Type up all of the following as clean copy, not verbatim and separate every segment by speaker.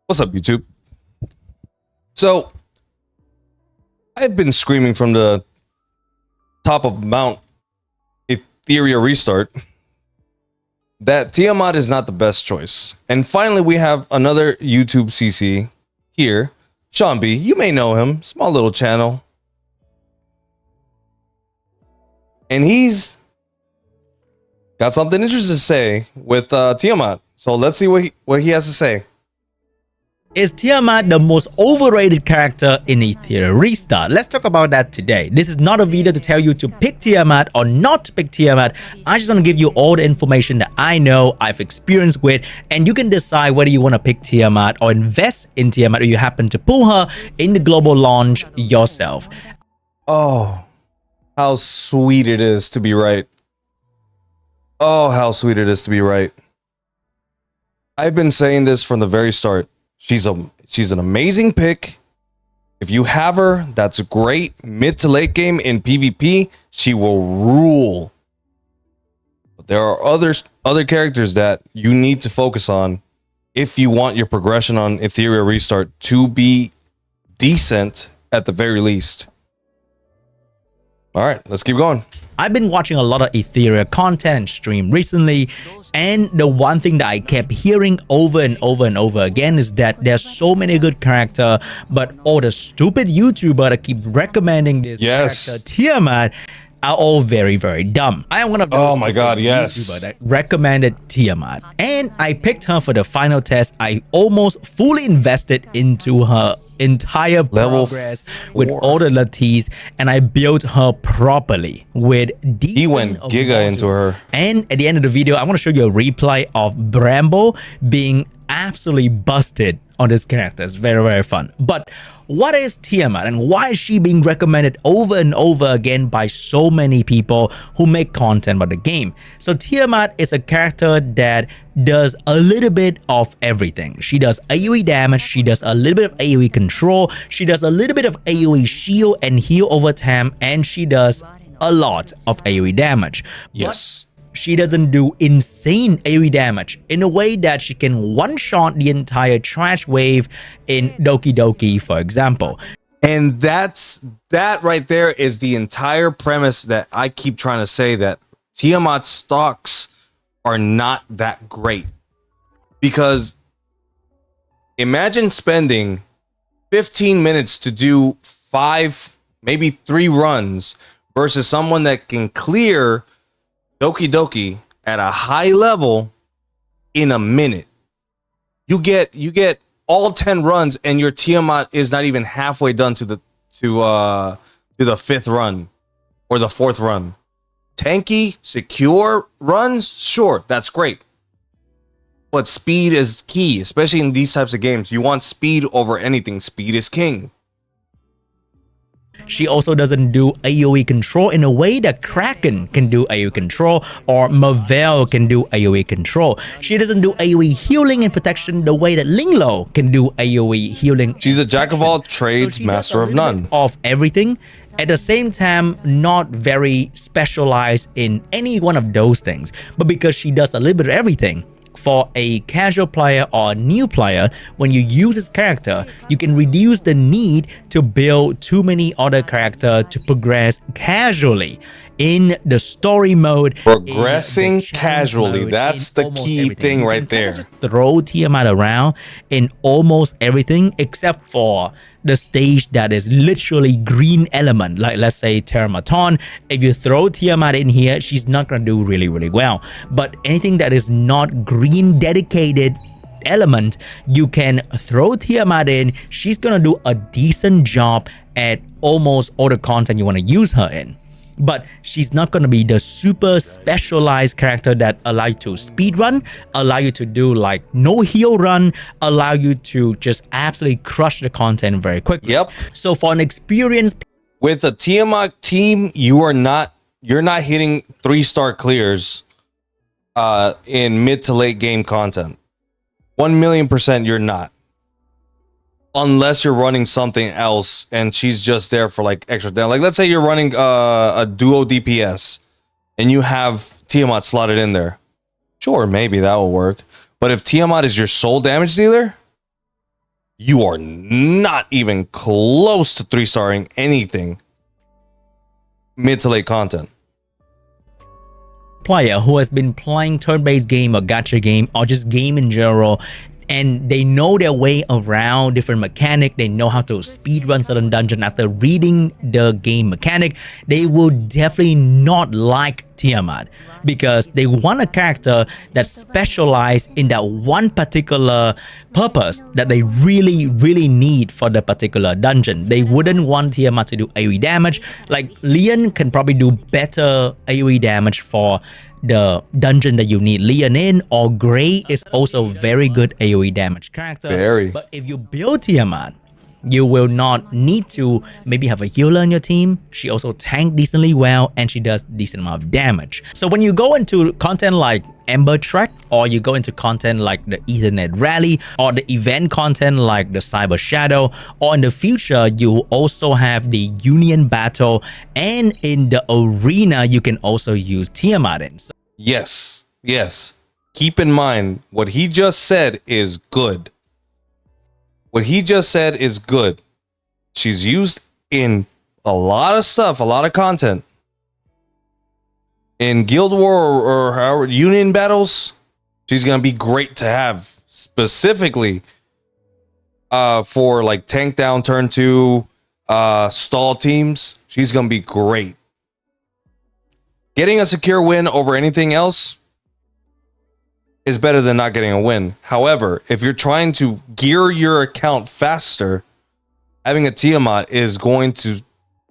Speaker 1: What's up, YouTube? So, I've been screaming from the top of Mount Etheria restart that Tiamat is not the best choice. And finally, we have another YouTube CC here. Sean B, you may know him, small little channel. And he's got something interesting to say with Tiamat. So let's see what he has to say.
Speaker 2: Is Tiamat the most overrated character in Etheria Restart? Let's talk about that today. This is not a video to tell you to pick Tiamat or not to pick Tiamat. I just want to give you all the information that I know, I've experienced with, and you can decide whether you want to pick Tiamat or invest in Tiamat, or you happen to pull her in the global launch yourself.
Speaker 1: Oh, how sweet it is to be right. Oh, how sweet it is to be right. I've been saying this from the very start. She's an amazing pick. If you have her, that's great. Mid to late game in PvP, she will rule. But there are other characters that you need to focus on if you want your progression on Etheria Restart to be decent at the very least. All right, let's keep going.
Speaker 2: I've been watching a lot of Etheria content stream recently, and the one thing that I kept hearing over and over and over again is that there's so many good characters, but all the stupid YouTubers that keep recommending this character Tiamat are all very, very dumb. I am one of those YouTubers that recommended Tiamat, and I picked her for the final test. I almost fully invested into her entire progress with all the lattes, and I built her properly with
Speaker 1: he went giga into her.
Speaker 2: And at the end of the video, I want to show you a replay of Bramble being absolutely busted on this character. It's very, very fun. But what is Tiamat, and why is she being recommended over and over again by so many people who make content about the game? So Tiamat is a character that does a little bit of everything. She does AoE damage, she does a little bit of AoE control, she does a little bit of AoE shield and heal over time, and she does a lot of AoE damage.
Speaker 1: Yes.
Speaker 2: She doesn't do insane AoE damage in a way that she can one-shot the entire trash wave in Doki Doki, for example.
Speaker 1: And that right there is the entire premise that I keep trying to say, that Tiamat stocks are not that great. Because imagine spending 15 minutes to do 5, maybe 3 runs versus someone that can clear Doki Doki at a high level in a minute. You get all 10 runs and your Tiamat is not even halfway done to the 5th run or the 4th run. Tanky, secure runs, sure, that's great. But speed is key, especially in these types of games. You want speed over anything. Speed is king.
Speaker 2: She also doesn't do AoE control in a way that Kraken can do AoE control, or Marvel can do AoE control. She doesn't do AoE healing and protection the way that Linglo can do AoE healing.
Speaker 1: She's a jack of all trades, master of none.
Speaker 2: Of everything. At the same time, not very specialized in any one of those things. But because she does a little bit of everything, for a casual player or a new player, when you use this character, you can reduce the need to build too many other characters to progress casually in the story mode.
Speaker 1: Progressing casually, that's the key thing right there.
Speaker 2: Just throw Tiamat around in almost everything except for the stage that is literally green element, like let's say Terramaton. If you throw Tiamat in here, she's not gonna do really, really well. But anything that is not green dedicated element, you can throw Tiamat in. She's gonna do a decent job at almost all the content you want to use her in. But she's not going to be the super specialized character that allow you to speedrun, allow you to do like no heal run, allow you to just absolutely crush the content very quickly.
Speaker 1: Yep.
Speaker 2: So for an experienced
Speaker 1: with a Tiamat team, you're not hitting 3-star clears in mid to late game content. 1,000,000% you're not. Unless you're running something else and she's just there for like extra damage. Like let's say you're running a duo DPS and you have Tiamat slotted in there. Sure, maybe that will work. But if Tiamat is your sole damage dealer, you are not even close to 3-starring anything mid to late content.
Speaker 2: Player who has been playing turn-based game or gacha game or just game in general, and they know their way around different mechanic, they know how to speed run certain dungeon after reading the game mechanic, they will definitely not like Tiamat, because they want a character that specializes in that one particular purpose that they really need for the particular dungeon. They wouldn't want Tiamat to do AoE damage. Like Leon can probably do better AoE damage for the dungeon that you need Leon in, or Gray is also very good AoE damage character.
Speaker 1: Very.
Speaker 2: But if you build Tiamat, you will not need to maybe have a healer in your team. She also tank decently well, and she does decent amount of damage. So when you go into content like Ember Trek, or you go into content like the Ethernet Rally, or the event content like the Cyber Shadow, or in the future you also have the Union Battle, and in the arena you can also use Tiamat in. So
Speaker 1: Yes. Keep in mind, what he just said is good. What he just said is good. She's used in a lot of stuff, a lot of content. In Guild War or however, Union battles, she's going to be great to have. Specifically for like tank down turn 2, stall teams. She's going to be great. Getting a secure win over anything else is better than not getting a win. However, if you're trying to gear your account faster, having a Tiamat is going to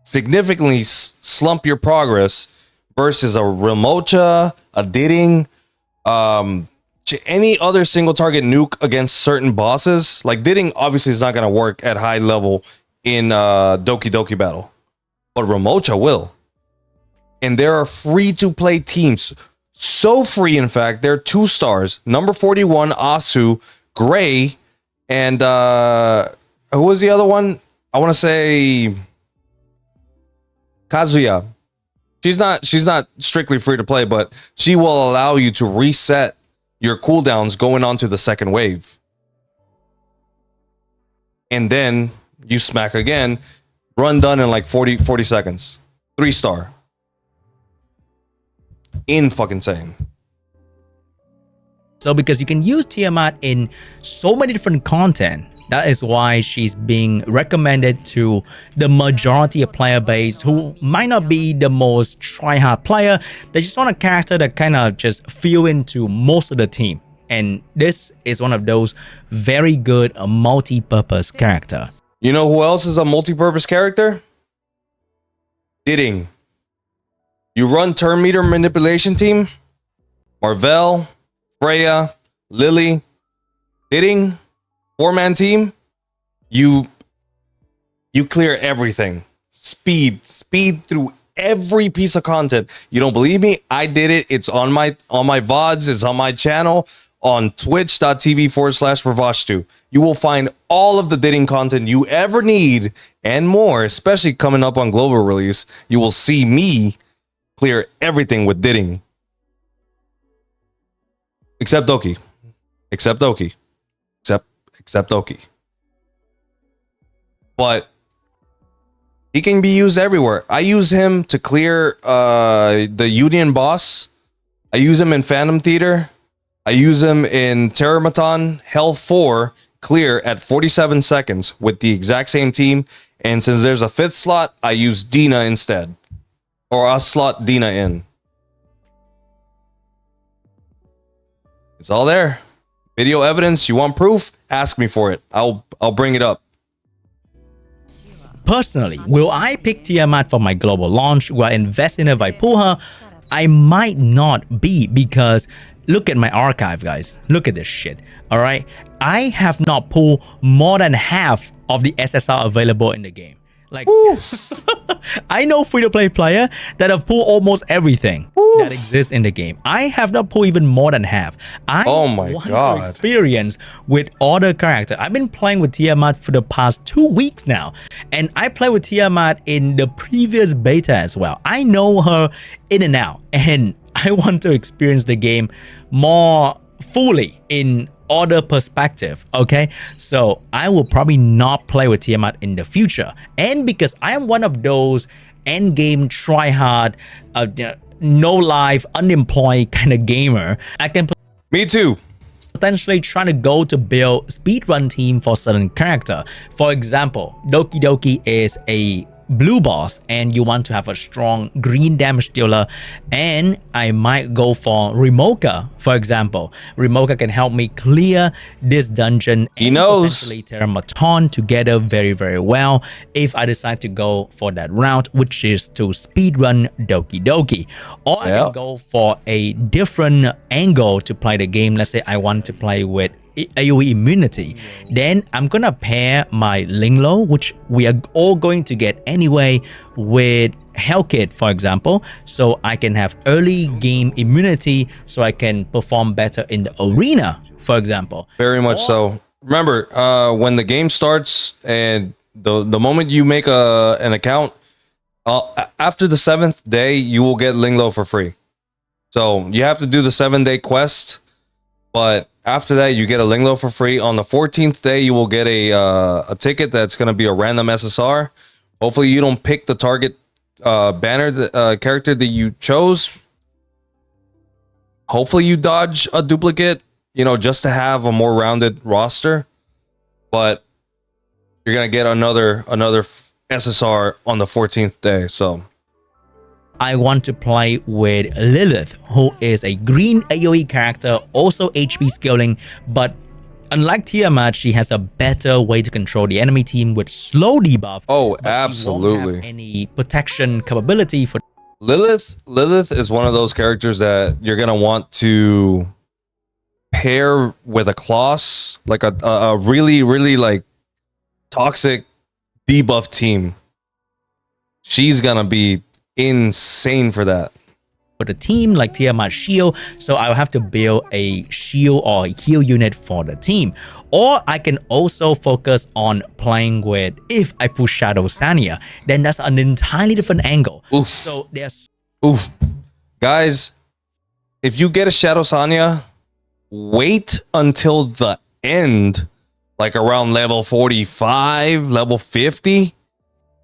Speaker 1: significantly slump your progress versus a Ramocha, a Didding, any other single target nuke against certain bosses. Like Didding obviously is not going to work at high level in Doki Doki battle, but Ramocha will. And there are free-to-play teams. So free, in fact, they're 2 stars. Number 41, Asu, Gray, and who was the other one? I want to say Kazuya. She's not strictly free to play, but she will allow you to reset your cooldowns going on to the second wave. And then you smack again. Run done in like 40 seconds. 3-star. In fucking insane.
Speaker 2: So because you can use Tiamat in so many different content, that is why she's being recommended to the majority of player base who might not be the most try-hard player. They just want a character that kind of just feel into most of the team. And this is one of those very good multi-purpose character.
Speaker 1: You know who else is a multi-purpose character? Didding. You run turn meter manipulation team, Marvel, Freya, Lily, Didding, 4-man team. You clear everything. Speed through every piece of content. You don't believe me? I did it. It's on my VODs. It's on my channel on twitch.tv/Pravashtu. You will find all of the Didding content you ever need and more, especially coming up on global release. You will see me clear everything with Didding. Except Doki. Except Doki. Except Doki. But he can be used everywhere. I use him to clear the Union boss. I use him in Phantom Theater. I use him in Terramaton Hell 4 clear at 47 seconds with the exact same team. And since there's a 5th slot, I use Dina instead. Or I'll slot Dina in. It's all there. Video evidence. You want proof? Ask me for it. I'll bring it up.
Speaker 2: Personally, will I pick Tiamat for my global launch? Will I invest in it if I pull her? I might not be, because look at my archive, guys. Look at this shit. All right. I have not pulled more than half of the SSR available in the game. Like, I know free-to-play player that have pulled almost everything that exists in the game. I have not pulled even more than half. I want to experience with other characters. I've been playing with Tiamat for the past 2 weeks now, and I played with Tiamat in the previous beta as well. I know her in and out, and I want to experience the game more fully in order perspective. Okay, so I will probably not play with Tiamat in the future, and because I am one of those end game try hard, no life, unemployed kind of gamer, I can
Speaker 1: Me too.
Speaker 2: potentially trying to go to build speedrun team for certain character. For example, Doki Doki is a blue boss and you want to have a strong green damage dealer, and I might go for Rimoka. For example, Rimoka can help me clear this dungeon
Speaker 1: He
Speaker 2: and
Speaker 1: knows.
Speaker 2: potentially Tiamat together very well if I decide to go for that route, which is to speedrun Doki Doki. Or I can go for a different angle to play the game. Let's say I want to play with AoE immunity, then I'm gonna pair my Linglo, which we are all going to get anyway, with Hellkit, for example, so I can have early game immunity, so I can perform better in the arena, for example.
Speaker 1: Very much so. Remember, when the game starts and the moment you make an account, after the 7th day, you will get Linglo for free. So you have to do the 7-day quest, but after that, you get a Linglo for free. On the 14th day, you will get a ticket that's going to be a random SSR. Hopefully, you don't pick the target banner character that you chose. Hopefully, you dodge a duplicate, you know, just to have a more rounded roster. But you're going to get another SSR on the 14th day. So
Speaker 2: I want to play with Lilith, who is a green AoE character, also HP scaling, but unlike Tiamat, she has a better way to control the enemy team with slow debuff.
Speaker 1: Oh,
Speaker 2: but
Speaker 1: absolutely.
Speaker 2: She won't have any protection capability for
Speaker 1: Lilith is one of those characters that you're gonna want to pair with a Kloss, like a really like toxic debuff team. She's gonna be insane for that.
Speaker 2: the team, like Tiamat shield, so I'll have to build a shield or heal unit for the team. Or I can also focus on playing with, if I push Shadow Sanya, then that's an entirely different angle.
Speaker 1: Oof.
Speaker 2: So there's
Speaker 1: Guys, if you get a Shadow Sanya, wait until the end, like around level 45, level 50,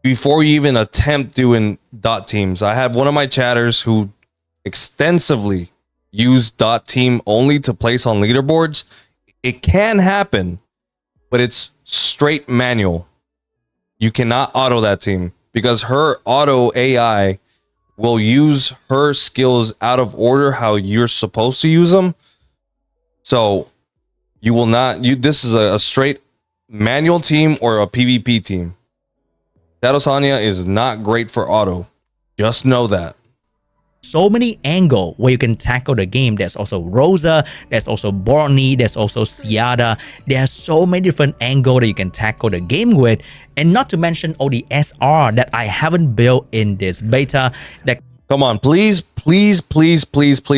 Speaker 1: before you even attempt doing dot teams. I had one of my chatters who extensively used dot team only to place on leaderboards. It can happen, but it's straight manual. You cannot auto that team because her auto AI will use her skills out of order how you're supposed to use them. So you will not, this is a straight manual team or a PvP team. Shadow Sanya is not great for auto. Just know that.
Speaker 2: So many angles where you can tackle the game. There's also Rosa, there's also Borney, there's also Ciada. There are so many different angles that you can tackle the game with, and not to mention all the SR that I haven't built in this beta. That
Speaker 1: come on, please,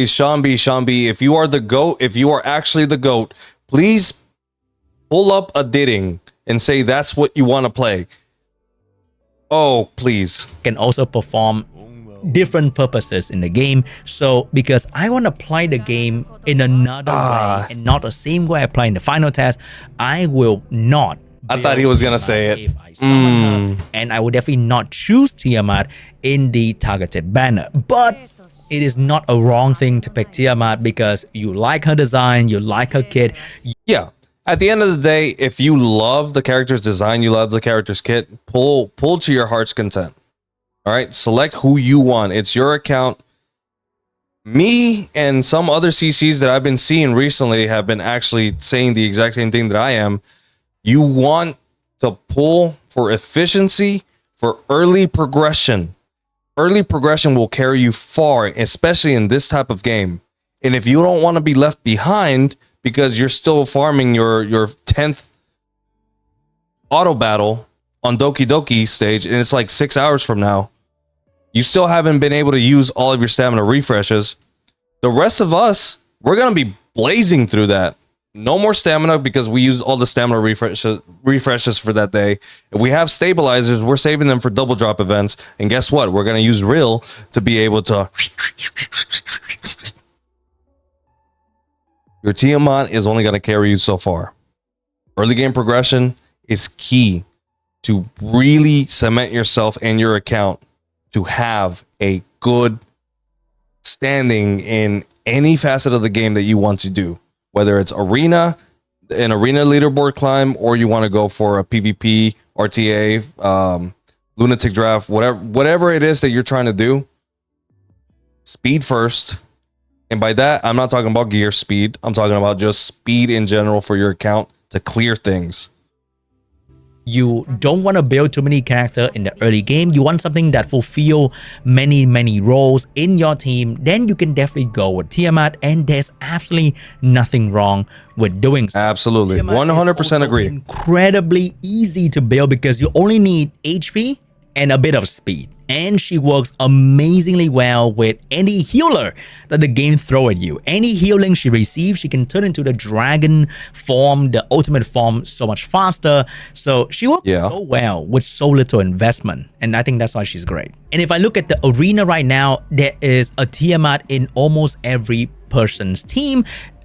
Speaker 1: Sean B, if you are the GOAT, if you are actually the GOAT, please pull up a Didding and say that's what you want to play. Oh, please.
Speaker 2: can also perform different purposes in the game. So because I want to play the game in another way and not the same way I play in the final test, I will not.
Speaker 1: I thought he was gonna say it.
Speaker 2: If I summon her, and I would definitely not choose Tiamat in the targeted banner. But it is not a wrong thing to pick Tiamat because you like her design, you like her kit.
Speaker 1: Yeah. At the end of the day, if you love the character's design, you love the character's kit, pull to your heart's content. All right, select who you want. It's your account. Me and some other CCs that I've been seeing recently have been actually saying the exact same thing that I am. You want to pull for efficiency, for early progression. Early progression will carry you far, especially in this type of game. And if you don't want to be left behind because you're still farming your 10th auto battle on Doki Doki stage, and it's like 6 hours from now, you still haven't been able to use all of your stamina refreshes. The rest of us, we're going to be blazing through that. No more stamina because we used all the stamina refreshes for that day. If we have stabilizers, we're saving them for double drop events. And guess what? We're going to use Real to be able to Your Tiamat is only going to carry you so far. Early game progression is key to really cement yourself and your account to have a good standing in any facet of the game that you want to do, whether it's arena, an arena leaderboard climb, or you want to go for a PvP, RTA, lunatic draft, whatever it is that you're trying to do. Speed first. And by that, I'm not talking about gear speed. I'm talking about just speed in general for your account to clear things.
Speaker 2: You don't want to build too many characters in the early game. You want something that fulfill many roles in your team. Then you can definitely go with Tiamat, and there's absolutely nothing wrong with doing so.
Speaker 1: Absolutely.
Speaker 2: Tiamat
Speaker 1: 100% agree.
Speaker 2: Incredibly easy to build because you only need HP and a bit of speed. And she works amazingly well with any healer that the game throw at you. Any healing she receives, she can turn into the dragon form, the ultimate form, so much faster. So she works so well with so little investment. And I think that's why she's great. And if I look at the arena right now, there is a Tiamat in almost every person's team.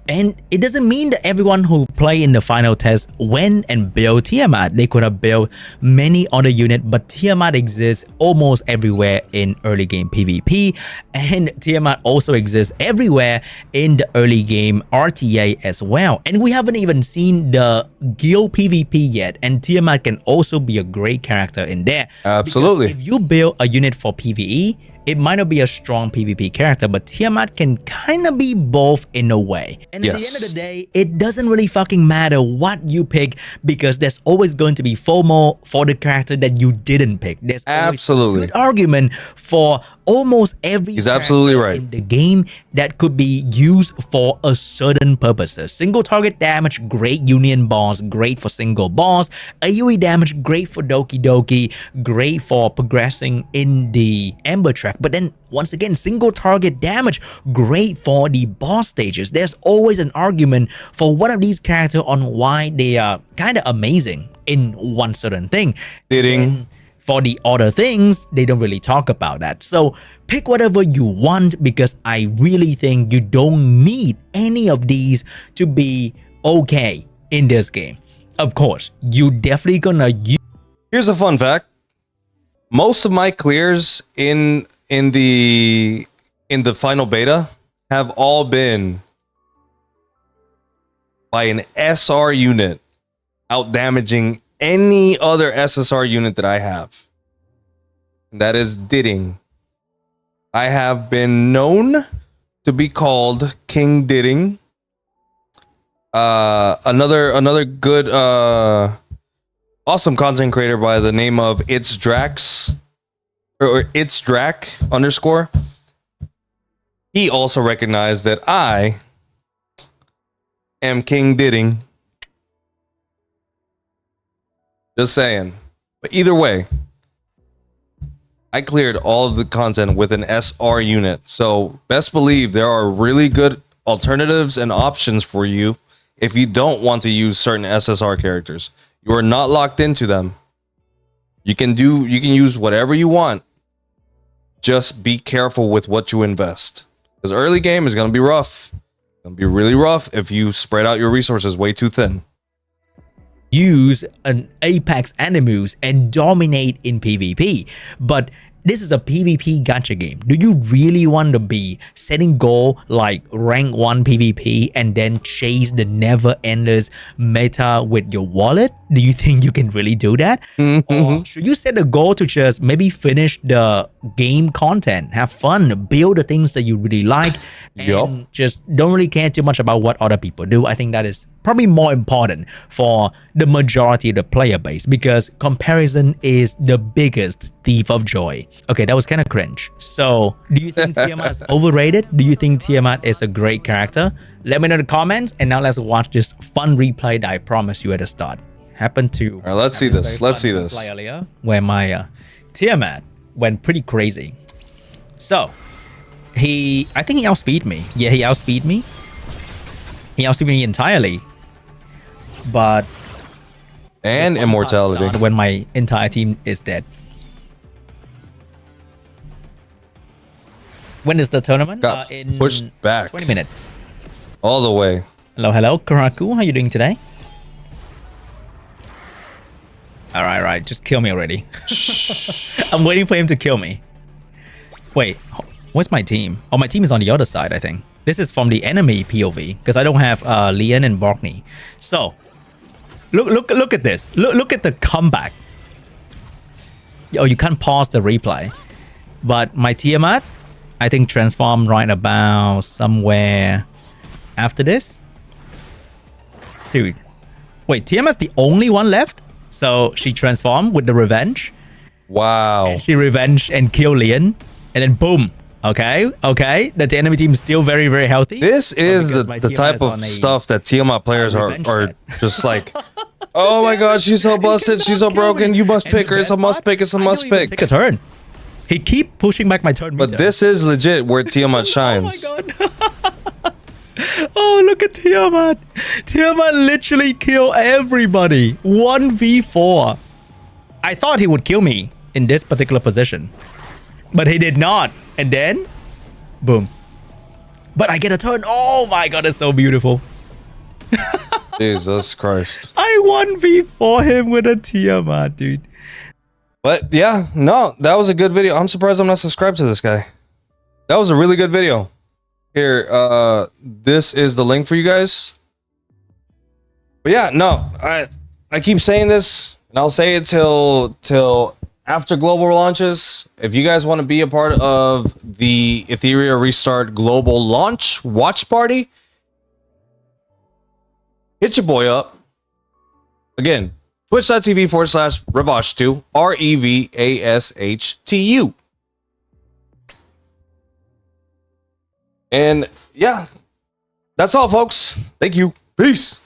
Speaker 2: And it doesn't mean that everyone who play in the final test went and built Tiamat. They could have built many other units, but Tiamat exists almost everywhere in early game PvP. And Tiamat also exists everywhere in the early game RTA as well. And we haven't even seen the guild PvP yet. And Tiamat can also be a great character in there.
Speaker 1: Absolutely.
Speaker 2: Because if you build a unit for PvE, it might not be a strong PvP character, but Tiamat can kind of be both in a way. And at the end of the day, it doesn't really fucking matter what you pick because there's always going to be FOMO for the character that you didn't pick. There's always a good argument for almost every
Speaker 1: He's absolutely right
Speaker 2: in the game that could be used for a certain purposes. Single target damage, great union boss, great for single boss. AoE damage, great for Doki Doki, great for progressing in the Ember track. But then once again, single target damage, great for the boss stages. There's always an argument for one of these characters on why they are kind of amazing in one certain thing. For the other things, they don't really talk about that. So pick whatever you want because I really think you don't need any of these to be okay in this game. Of course, you definitely gonna use.
Speaker 1: Here's a fun fact. Most of my clears in the final beta have all been by an SR unit out damaging any other SSR unit that I have. That is Didding. I have been known to be called King Didding. Another good awesome content creator by the name of It's Drax or It's Drac _. He also recognized that I am King Didding. Just saying. But either way, I cleared all of the content with an SR unit. So best believe there are really good alternatives and options for you if you don't want to use certain SSR characters. You are not locked into them. You can use whatever you want. Just be careful with what you invest. Because early game is going to be rough. It's going to be really rough if you spread out your resources way too thin.
Speaker 2: Use an Apex Animus and dominate in PvP. But this is a PvP gacha game. Do you really want to be setting goal like rank 1 PvP and then chase the never-enders meta with your wallet? Do you think you can really do that? Or should you set a goal to just maybe finish the game content, have fun, build the things that you really like, and just don't really care too much about what other people do? I think that is probably more important for the majority of the player base because comparison is the biggest thief of joy. Okay, that was kind of cringe. So, do you think Tiamat is overrated? Do you think Tiamat is a great character? Let me know in the comments, and now let's watch this fun replay that I promised you at the start. Happened to.
Speaker 1: All right, let's see this. Let's see this.
Speaker 2: Earlier, where my Tiamat went pretty crazy. So, I think he outspeed me. Yeah, he outspeed me. He outspeed me entirely. But.
Speaker 1: And immortality.
Speaker 2: When my entire team is dead. When is the tournament?
Speaker 1: Got pushed back
Speaker 2: 20 minutes.
Speaker 1: all the way.
Speaker 2: Hello, hello, Karaku. How you doing today? All right. Just kill me already. I'm waiting for him to kill me. Wait, where's my team? Oh, my team is on the other side, I think. This is from the enemy POV because I don't have Lian and Borkney. So, look at this. Look at the comeback. Oh, you can't pause the replay. But my Tiamat, I think transformed right about somewhere after this. Dude, wait, Tiamat's the only one left? So she transformed with the revenge.
Speaker 1: Wow.
Speaker 2: And she revenge and kill Lian. And then boom. Okay. The enemy team is still very, very healthy.
Speaker 1: This is the type of stuff that Tiamat players are just like, oh my god, she's so busted, she's so broken, you must pick her, it's a must pick, it's a must pick.
Speaker 2: Take a turn. He keep pushing back my turn meter.
Speaker 1: But this is legit where Tiamat shines.
Speaker 2: Oh my god. Oh, look at Tiamat. Tiamat literally kill everybody. 1v4. I thought he would kill me in this particular position. But he did not. And then, boom. But I get a turn. Oh my god, it's so beautiful.
Speaker 1: Jesus Christ.
Speaker 2: I 1v4 him with a Tiamat, dude.
Speaker 1: But yeah, no, that was a good video. I'm surprised I'm not subscribed to this guy. That was a really good video. Here, this is the link for you guys. But yeah, no, I keep saying this, and I'll say it till after global launches. If you guys want to be a part of the Etheria Restart global launch watch party, hit your boy up. Again, twitch.tv/Revashtu, REVASHTU. And yeah, that's all, folks. Thank you. Peace.